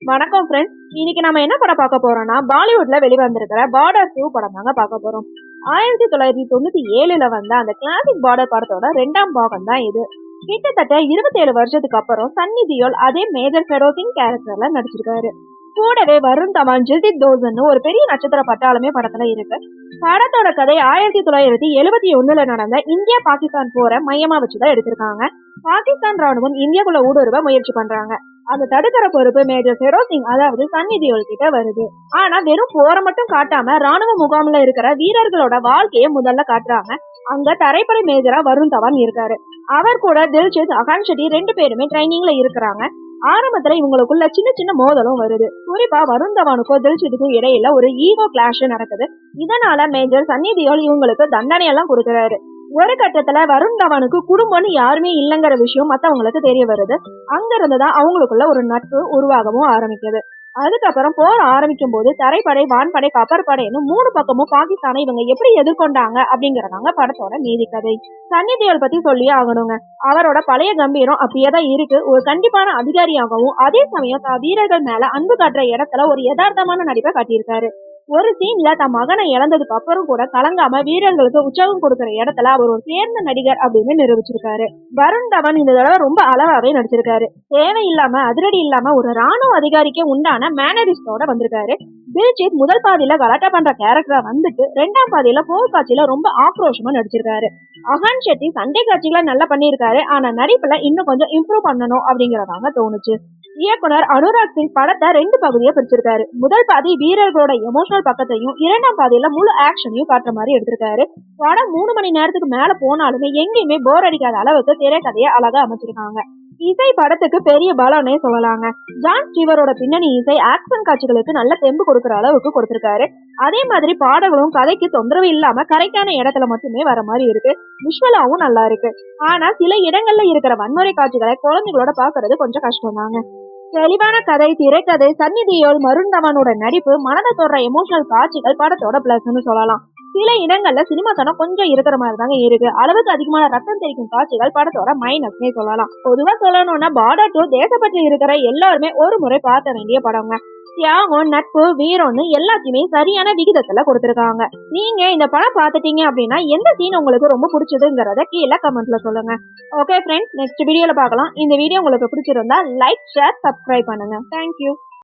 வணக்கம் ஃப்ரெண்ட்ஸ். இன்னைக்கு நம்ம என்ன படம் பார்க்க போறோம்னா பாலிவுட்ல வெளிவந்திருக்கிற பார்டர் 2 படம் தாங்க பார்க்க போறோம். 1997ல வந்த அந்த கிளாசிக் பார்டர் படத்தோட 2ஆம் பாகம் தான் இது. கிட்டத்தட்ட 27 வருஷத்துக்கு அப்புறம் சன்னி தியோல் அதே மேஜர் ஃபெரோசிங் கேரக்டர்ல நடிச்சிருக்காரு. கூடவே வருண் தவான், ஜிதிக் தோசன் ஒரு பெரிய நட்சத்திர பட்டாளமே படத்துல இருக்கு. படத்தோட கதை 1971ல நடந்த இந்தியா பாகிஸ்தான் போரை மையமா வச்சுதான் எடுத்திருக்காங்க. பாகிஸ்தான் ராணுவம் இந்தியாக்குள்ள ஊடுருவ முயற்சி பண்றாங்க. அதை தடுக்கிற பொறுப்பு மேஜர் ஃபெரோசிங் அதாவது சன்னி தியோல் கிட்ட வருது. ஆனா வெறும் போரை மட்டும் காட்டாம ராணுவ முகாம்ல இருக்கிற வீரர்களோட வாழ்க்கையை முதல்ல காட்டுறாங்க. அங்க தரைப்படை மேஜரா வருண் தவான் இருக்காரு. அவர் கூட தில்ஜித், அகான் ஷெட்டி 2 பேருமே ட்ரைனிங்ல இருக்கிறாங்க. ஆரம்பத்துல இவங்களுக்குள்ள சின்ன சின்ன மோதலும் வருது. குறிப்பா வருண் தவானுக்கும் தில்ஜித்துக்கும் இடையில ஒரு ஈகோ கிளாஷ் நடக்குது. இதனால மேஜர் சன்னி தியோல் இவங்களுக்கு தண்டனையெல்லாம் கொடுக்கறாரு. ஒரு கட்டத்துல வருண் தவானுக்கு குடும்பம்னு யாருமே இல்லைங்கிற விஷயம் மத்தவங்களுக்கு தெரிய வருது. அங்க இருந்துதான் அவங்களுக்குள்ள ஒரு நட்பு உருவாகவும் ஆரம்பிக்குது. அதுக்கப்புறம் போர் ஆரம்பிக்கும் போது தரைப்படை, வான்படை, கப்பற்படைன்னு 3 பக்கமும் பாகிஸ்தானை இவங்க எப்படி எதிர்கொண்டாங்க அப்படிங்கறதாங்க படத்தோட நீதி கதை. சன்னி தியோல் பத்தி சொல்லியே ஆகணுங்க. அவரோட பழைய கம்பீரம் அப்படியேதான் இருக்கு. ஒரு கண்டிப்பான அதிகாரியாகவும் அதே சமயம் வீரர்கள் மேல அன்பு காட்டுற இடத்துல ஒரு யதார்த்தமான நடிப்பை காட்டியிருக்காரு. ஒரு சீன்ல தன் மகனை இழந்ததுக்கு அப்புறம் கூட கலங்காம வீரர்களுக்கு உற்சாகம் கொடுக்கிற இடத்துல அவர் ஒரு தேர்ந்த நடிகர் அப்படின்னு நிரூபிச்சிருக்காரு. வருண் தவான் இந்த தடவை ரொம்ப அளவாவே நடிச்சிருக்காரு. தேவையில்லாம அதிரடி இல்லாம ஒரு ராணுவ அதிகாரிக்கு உண்டான மேனரிஸ்டோட வந்திருக்காரு. தில்ஜித் முதல் பாதியில கலாட்டா பண்ற கேரக்டரா வந்துட்டு 2ஆம் பாதியில போர் காட்சியில ரொம்ப ஆக்ரோஷமா நடிச்சிருக்காரு. அகான் ஷெட்டி சண்டை காட்சிகளை நல்லா பண்ணியிருக்காரு. ஆனா நடிப்புல இன்னும் கொஞ்சம் இம்ப்ரூவ் பண்ணணும் அப்படிங்கறதாங்க தோணுச்சு. இயக்குனர் அனுராக் சிங் படத்தை 2 பகுதியா பிரிச்சிருக்காரு. முதல் பாதி வீரர்களோட எமோஷனல் பக்கத்தையும், 2ஆம் பாதியில முழு ஆக்ஷனையும் காட்டுற மாதிரி எடுத்திருக்காரு. படம் 3 மணி நேரத்துக்கு மேல போனாலுமே எங்கேயுமே போர் அடிக்காத அளவுக்கு திரைக்கதையை அழகா அமைச்சிருக்காங்க. இசை படத்துக்கு பெரிய பலனே சொல்லலாங்க. ஜான் ஸ்டீவரோட பின்னணி இசை ஆக்ஷன் காட்சிகளுக்கு நல்ல தெம்பு கொடுக்கற அளவுக்கு கொடுத்திருக்காரு. அதே மாதிரி பாடல்களும் கதைக்கு தொந்தரவு இல்லாம கரெக்டான இடத்துல மட்டுமே வர மாதிரி இருக்கு. விஷுவலாவும் நல்லா இருக்கு. ஆனா சில இடங்கள்ல இருக்கிற வன்முறை காட்சிகளை குழந்தைகளோட பாக்குறது கொஞ்சம் கஷ்டம் தாங்க. தெளிவான கதை, திரைக்கதை, சன்னி தியோல், வருண் தவானோட நடிப்பு, மனதை தொடுற எமோஷனல் காட்சிகள் படத்தோட பிளஸ்ன்னு சொல்லலாம். சில இடங்கள்ல சினிமா தனம் கொஞ்சம் இருக்கிற மாதிரி தாங்க இருக்கு. அளவுக்கு அதிகமான ரத்தம் தெரிக்கும் காட்சிகள் படத்தோட மைனஸ்னே சொல்லலாம். பொதுவா சொல்லணும்னா பார்டர் 2 தேசப்பற்றி இருக்கிற எல்லாருமே ஒரு முறை பார்க்க வேண்டிய படங்க. தியாகம், நட்பு, வீரம்னு எல்லாத்தையுமே சரியான விகிதத்துல கொடுத்திருக்காங்க. நீங்க இந்த படம் பார்த்துட்டீங்க அப்படின்னா எந்த சீன் உங்களுக்கு ரொம்ப பிடிச்சதுங்கிறத கீழே கமெண்ட்ல சொல்லுங்க. ஓகே ஃப்ரெண்ட்ஸ், நெக்ஸ்ட் வீடியோல பார்க்கலாம். இந்த வீடியோ உங்களுக்கு பிடிச்சிருந்தா லைக், ஷேர், சப்ஸ்கிரைப் பண்ணுங்க. தேங்க்யூ.